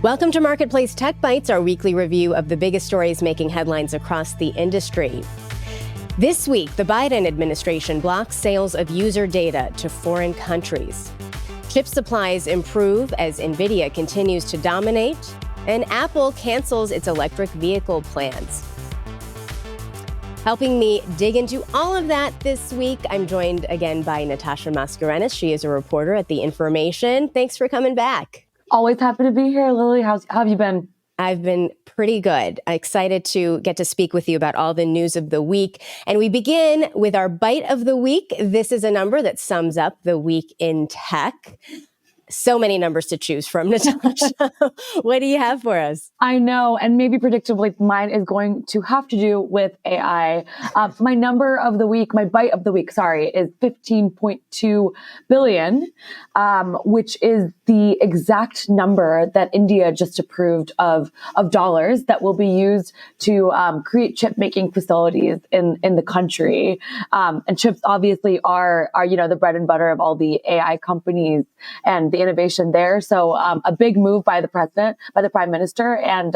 Welcome to Marketplace Tech Bytes, our weekly review of the biggest stories making headlines across the industry. This week, the Biden administration blocks sales of user data to foreign countries. Chip supplies improve as Nvidia continues to dominate, and Apple cancels its electric vehicle plans. Helping me dig into all of that this week, I'm joined again by Natasha Mascarenhas. She is a reporter at The Information. Thanks for coming back. Always happy to be here, Lily. How have you been? I've been pretty good. Excited to get to speak with you about all the news of the week. And we begin with our bite of the week. This is a number that sums up the week in tech. So many numbers to choose from, Natasha. What do you have for us? I know, and maybe predictably, mine is going to have to do with AI. My number of the week, my bite of the week, is 15.2 billion, which is the exact number that India just approved of dollars that will be used to create chip making facilities in the country. And chips obviously are the bread and butter of all the AI companies and the innovation there. So a big move by the president, by the prime minister, and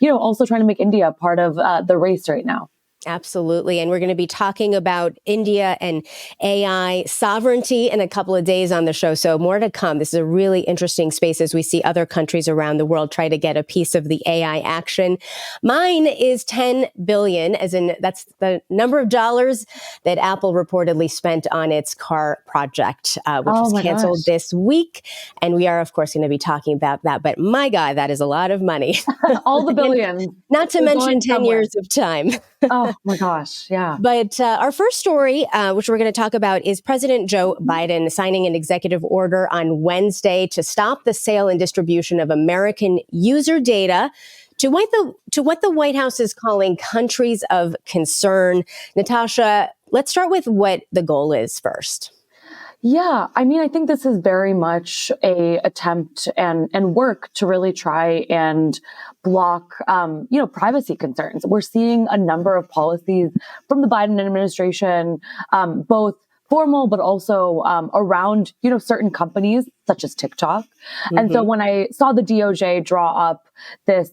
also trying to make India part of the race right now. Absolutely. And we're going to be talking about India and AI sovereignty in a couple of days on the show. So more to come. This is a really interesting space as we see other countries around the world try to get a piece of the AI action. Mine is 10 billion, as in that's the number of dollars that Apple reportedly spent on its car project, which was canceled this week. And we are, of course, going to be talking about that. But my God, that is a lot of money. All the billions. Not to mention 10 years of time. Oh my gosh, yeah. But our first story, which we're going to talk about, is President Joe Biden signing an executive order on Wednesday to stop the sale and distribution of American user data to what the White House is calling countries of concern. Natasha, let's start with what the goal is first. Yeah, I mean, I think this is very much a attempt and work to really try and block, privacy concerns. We're seeing a number of policies from the Biden administration, both formal, but also around, certain companies such as TikTok. Mm-hmm. And so when I saw the DOJ draw up this,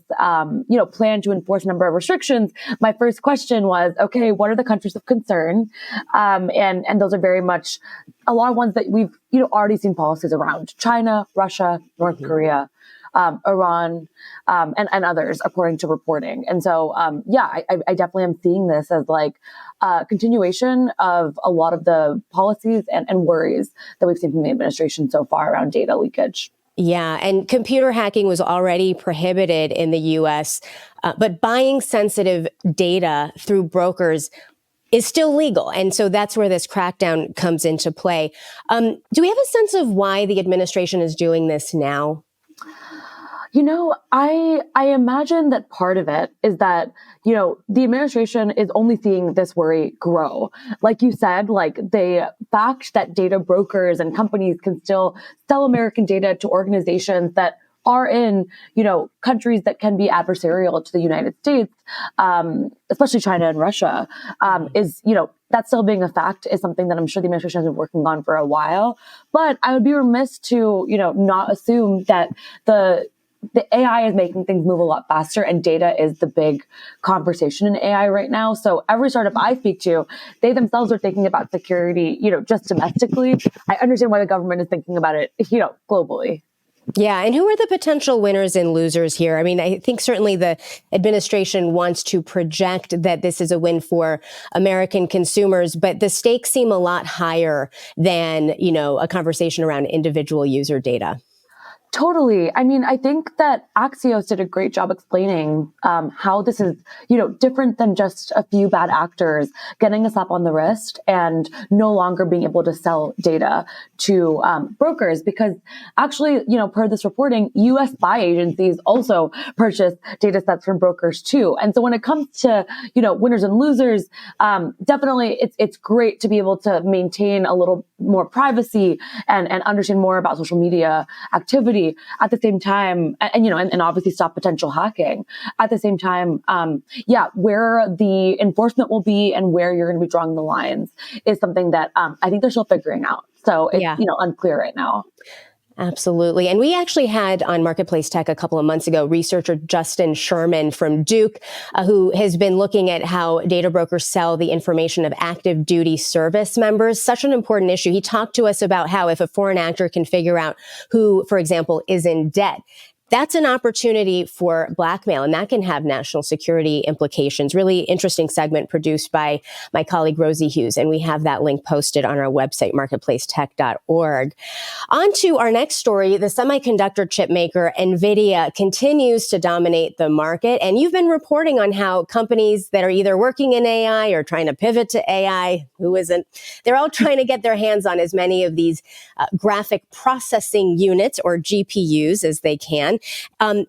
plan to enforce a number of restrictions, my first question was, okay, what are the countries of concern? And those are very much a lot of ones that we've, already seen policies around: China, Russia, North mm-hmm. Korea, Iran, and others, according to reporting. And so, I definitely am seeing this as like a continuation of a lot of the policies and worries that we've seen from the administration so far around data leakage. Yeah, and computer hacking was already prohibited in the U.S., but buying sensitive data through brokers is still legal. And so that's where this crackdown comes into play. Do we have a sense of why the administration is doing this now? I imagine that part of it is that, the administration is only seeing this worry grow. Like you said, like the fact that data brokers and companies can still sell American data to organizations that are in, countries that can be adversarial to the United States, especially China and Russia, is, that still being a fact is something that I'm sure the administration has been working on for a while. But I would be remiss to, not assume that the AI is making things move a lot faster, and data is the big conversation in AI right now. So every startup I speak to, they themselves are thinking about security, just domestically. I understand why the government is thinking about it, globally. Yeah. And who are the potential winners and losers here? I mean, I think certainly the administration wants to project that this is a win for American consumers, but the stakes seem a lot higher than, a conversation around individual user data. Totally. I mean, I think that Axios did a great job explaining how this is, different than just a few bad actors getting a slap on the wrist and no longer being able to sell data to brokers. Because actually, per this reporting, U.S. buy agencies also purchase data sets from brokers too. And so when it comes to, winners and losers, definitely it's great to be able to maintain a little more privacy and understand more about social media activity. security. At the same time, and obviously stop potential hacking. At the same time, where the enforcement will be and where you're going to be drawing the lines is something that I think they're still figuring out. So it's, unclear right now. Absolutely. And we actually had on Marketplace Tech a couple of months ago, researcher Justin Sherman from Duke, who has been looking at how data brokers sell the information of active duty service members. Such an important issue. He talked to us about how if a foreign actor can figure out who, for example, is in debt, that's an opportunity for blackmail, and that can have national security implications. Really interesting segment produced by my colleague Rosie Hughes, and we have that link posted on our website, marketplacetech.org. On to our next story. The semiconductor chip maker Nvidia continues to dominate the market, and you've been reporting on how companies that are either working in AI or trying to pivot to AI, who isn't, they're all trying to get their hands on as many of these graphic processing units, or GPUs, as they can.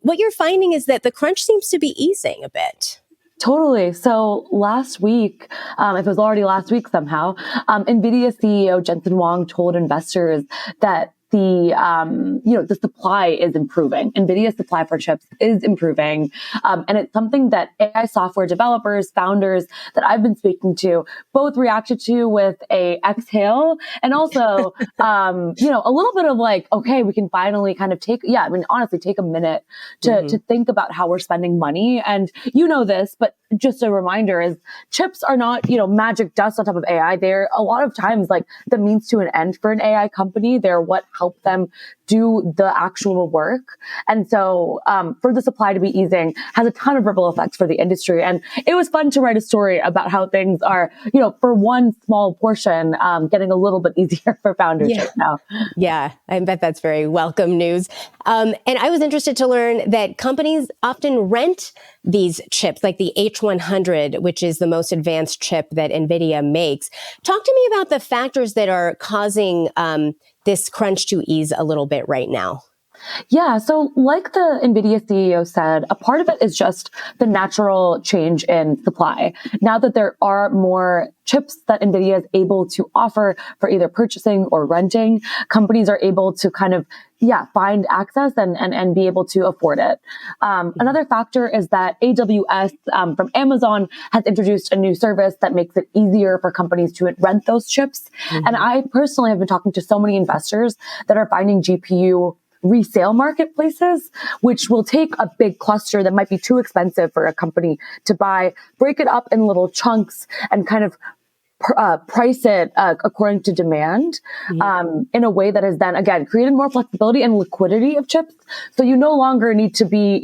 What you're finding is that the crunch seems to be easing a bit. Totally. So last week, if it was already last week somehow, Nvidia CEO Jensen Huang told investors that the supply is improving. Nvidia's supply for chips is improving. And it's something that AI software developers, founders that I've been speaking to, both reacted to with a exhale and also, a little bit of like, okay, we can finally kind of honestly take a minute to think about how we're spending money. And this, but just a reminder is chips are not, magic dust on top of AI. They're a lot of times like the means to an end for an AI company. They're what help them do the actual work. And so for the supply to be easing has a ton of ripple effects for the industry. And it was fun to write a story about how things are, for one small portion, getting a little bit easier for founders right now. Yeah, I bet that's very welcome news. And I was interested to learn that companies often rent these chips, like the H100, which is the most advanced chip that Nvidia makes. Talk to me about the factors that are causing this crunch to ease a little bit right now. Yeah. So like the Nvidia CEO said, a part of it is just the natural change in supply. Now that there are more chips that Nvidia is able to offer for either purchasing or renting, companies are able to kind of find access and be able to afford it. Another factor is that AWS from Amazon has introduced a new service that makes it easier for companies to rent those chips. And I personally have been talking to so many investors that are finding GPU resale marketplaces, which will take a big cluster that might be too expensive for a company to buy, break it up in little chunks, and kind of price it according to demand in a way that has then, again, created more flexibility and liquidity of chips. So you no longer need to be,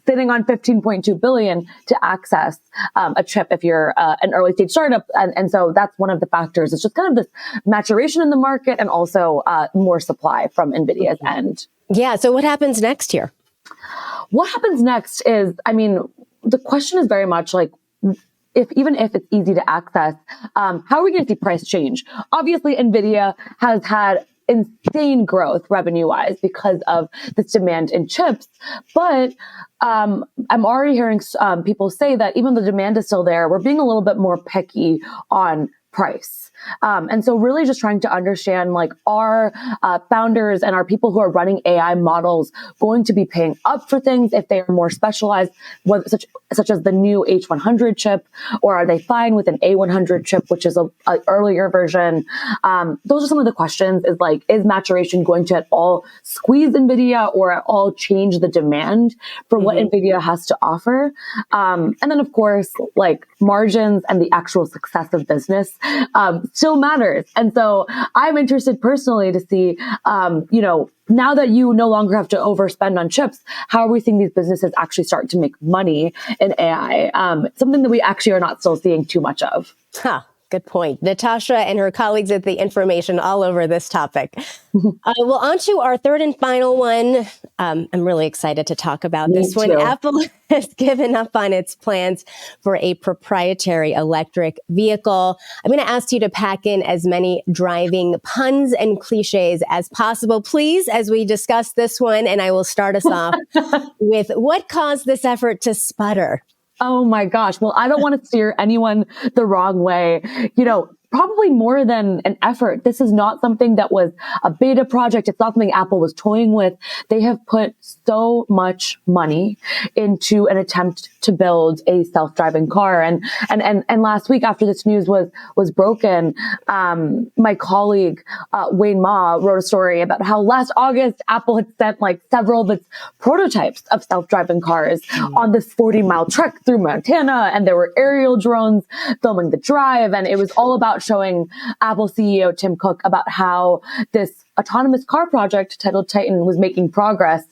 sitting on 15.2 billion to access a chip if you're an early stage startup. And so that's one of the factors. It's just kind of this maturation in the market and also more supply from NVIDIA's end. Yeah. So what happens next here? What happens next is, the question is very much like, even if it's easy to access, how are we going to see price change? Obviously, NVIDIA has had insane growth revenue-wise because of this demand in chips. But I'm already hearing people say that even though the demand is still there, we're being a little bit more picky on price. And so really just trying to understand, like, are founders and are people who are running AI models going to be paying up for things if they are more specialized, such as the new H100 chip, or are they fine with an A100 chip, which is a earlier version? Those are some of the questions. Is maturation going to at all squeeze NVIDIA or at all change the demand for what NVIDIA has to offer? And then, of course, like, margins and the actual success of business still matters. And so I'm interested personally to see, now that you no longer have to overspend on chips, how are we seeing these businesses actually start to make money in AI? Something that we actually are not still seeing too much of. Good point. Natasha and her colleagues at The Information all over this topic. Well, on to our third and final one. I'm really excited to talk about this one. Apple has given up on its plans for a proprietary electric vehicle. I'm going to ask you to pack in as many driving puns and cliches as possible, please, as we discuss this one. And I will start us off with what caused this effort to sputter? Oh my gosh. Well, I don't want to steer anyone the wrong way. probably more than an effort. This is not something that was a beta project. It's not something Apple was toying with. They have put so much money into an attempt to build a self-driving car. And last week, after this news was broken, my colleague Wayne Ma wrote a story about how last August Apple had sent like several of its prototypes of self-driving cars on this 40-mile trek through Montana, and there were aerial drones filming the drive, and it was all about showing Apple CEO Tim Cook about how this autonomous car project titled Titan was making progress.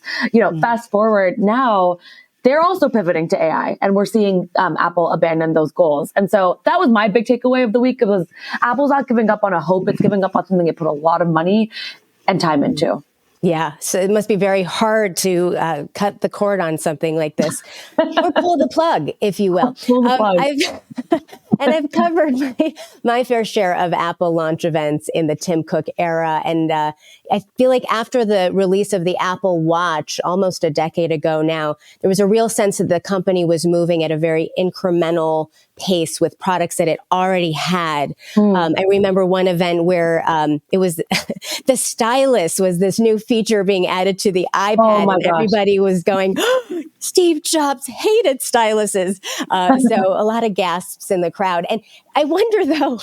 Fast forward now, they're also pivoting to AI, and we're seeing Apple abandon those goals. And so that was my big takeaway of the week. It was Apple's not giving up on a hope; it's giving up on something it put a lot of money and time into. Yeah, so it must be very hard to cut the cord on something like this, or pull the plug, if you will. Pull the plug. I've covered my fair share of Apple launch events in the Tim Cook era. And I feel like after the release of the Apple Watch almost a decade ago now, there was a real sense that the company was moving at a very incremental pace with products that it already had. I remember one event where it was the stylus was this new feature being added to the iPad, and everybody was going, Steve Jobs hated styluses. So a lot of gasps in the crowd. And I wonder, though,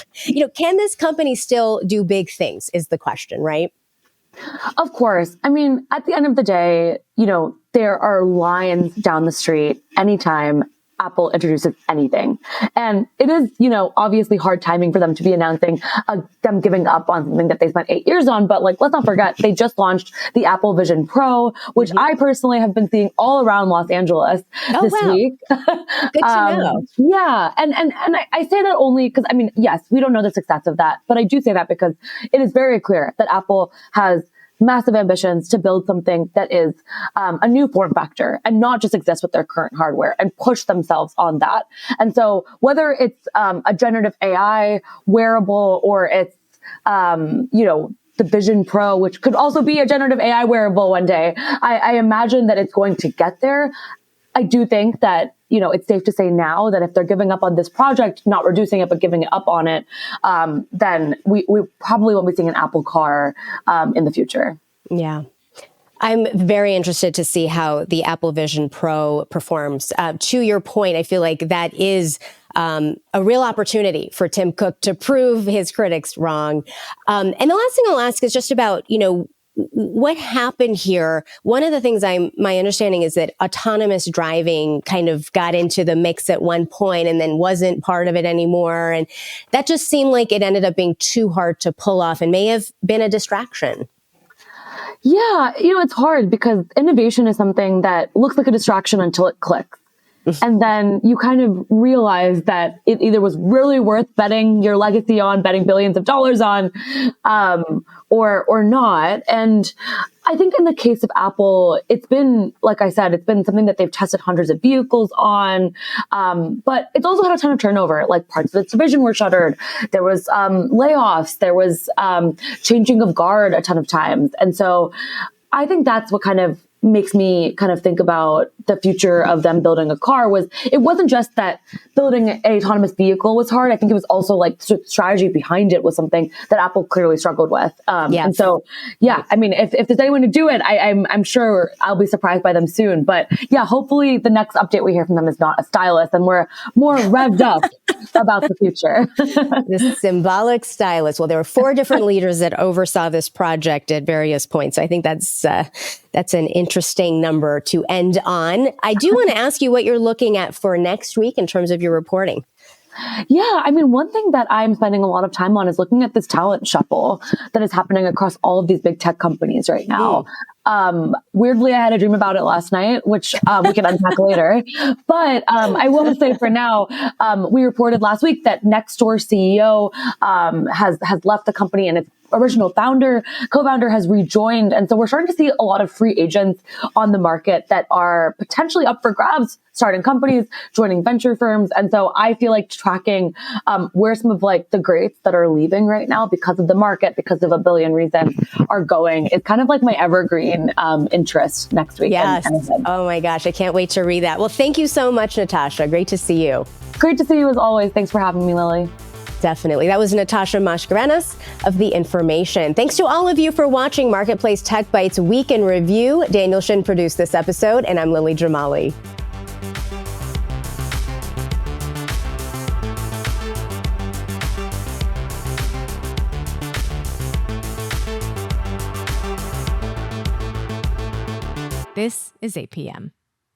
can this company still do big things is the question, right? Of course. I mean, at the end of the day, there are lines down the street anytime Apple introduces anything. And it is, obviously hard timing for them to be announcing them giving up on something that they spent 8 years on. But let's not forget, they just launched the Apple Vision Pro, which I personally have been seeing all around Los Angeles this week. Good to know. Yeah. And I say that only because, yes, we don't know the success of that, but I do say that because it is very clear that Apple has massive ambitions to build something that is a new form factor and not just exist with their current hardware and push themselves on that. And so whether it's a generative AI wearable or it's, the Vision Pro, which could also be a generative AI wearable one day, I imagine that it's going to get there. I do think that, it's safe to say now that if they're giving up on this project, not reducing it, but giving it up on it, then we probably won't be seeing an Apple car in the future. Yeah. I'm very interested to see how the Apple Vision Pro performs. To your point, I feel like that is a real opportunity for Tim Cook to prove his critics wrong. And the last thing I'll ask is just about, what happened here? One of the things my understanding is that autonomous driving kind of got into the mix at one point and then wasn't part of it anymore. And that just seemed like it ended up being too hard to pull off and may have been a distraction. Yeah, it's hard because innovation is something that looks like a distraction until it clicks. And then you kind of realize that it either was really worth betting your legacy on, betting billions of dollars on, or not. And I think in the case of Apple, it's been, like I said, it's been something that they've tested hundreds of vehicles on. But it's also had a ton of turnover, like parts of its division were shuttered. There was layoffs. There was changing of guard a ton of times. And so I think that's what kind of makes me kind of think about the future of them building a car. It wasn't just that building an autonomous vehicle was hard. I think it was also like strategy behind it was something that Apple clearly struggled with. And so, if there's anyone to do it, I'm sure I'll be surprised by them soon. But yeah, hopefully the next update we hear from them is not a stylus and we're more revved up about the future. This symbolic stylus. Well, there were 4 different leaders that oversaw this project at various points. I think that's an interesting number to end on. I do want to ask you what you're looking at for next week in terms of your reporting. Yeah, one thing that I'm spending a lot of time on is looking at this talent shuffle that is happening across all of these big tech companies right now. Weirdly, I had a dream about it last night, which we can unpack later. But I will say for now, we reported last week that Nextdoor CEO has left the company and its original co-founder has rejoined. And so we're starting to see a lot of free agents on the market that are potentially up for grabs, starting companies, joining venture firms. And so I feel like tracking where some of like the greats that are leaving right now because of the market, because of a billion reasons are going. It's kind of like my evergreen interest next week. Yes. Oh my gosh. I can't wait to read that. Well, thank you so much, Natasha. Great to see you. Great to see you as always. Thanks for having me, Lily. Definitely. That was Natasha Mascarenhas of The Information. Thanks to all of you for watching Marketplace Tech Bytes Week in Review. Daniel Shin produced this episode, and I'm Lily Jamali. This is 8 p.m.